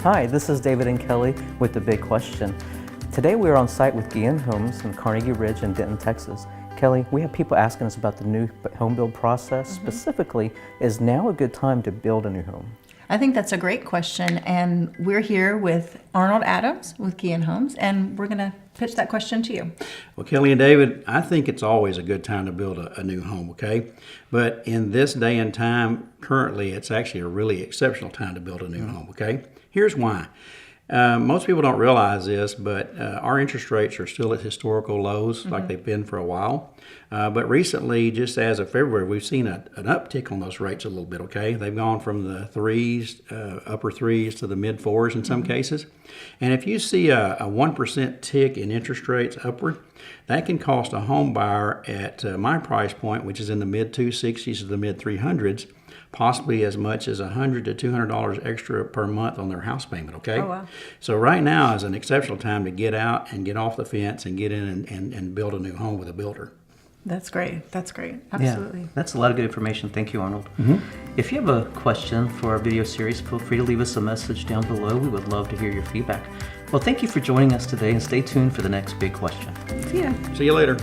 Hi, this is David and Kelly with The Big Question. Today we're on site with Guillen Homes in Carnegie Ridge in Denton, Texas. Kelly, we have people asking us about the new home build process. Specifically, is now a good time to build a new home? I think that's a great question, and we're here with Arnold Adams with Guillen Homes, and we're going to pitch that question to you. Well, Kelly and David, I think it's always a good time to build a new home, okay? But in this day and time, currently, it's actually a really exceptional time to build a new home, okay? Here's why. Most people don't realize this, but our interest rates are still at historical lows, like they've been for a while. But recently, just as of February, we've seen an uptick on those rates a little bit, okay? They've gone from the threes, upper threes, to the mid fours in some cases. And if you see a 1% tick in interest rates upward, that can cost a home buyer at my price point, which is in the mid 260s to the mid 300s, possibly as much as $100 to $200 extra per month on their house payment, okay? Oh, wow. So right now is an exceptional time to get out and get off the fence and get in and build a new home with a builder. That's great. That's great. Absolutely. Yeah, that's a lot of good information. Thank you, Arnold. If you have a question for our video series, feel free to leave us a message down below. We would love to hear your feedback. Well, thank you for joining us today, and stay tuned for the next big question. See ya. See you later.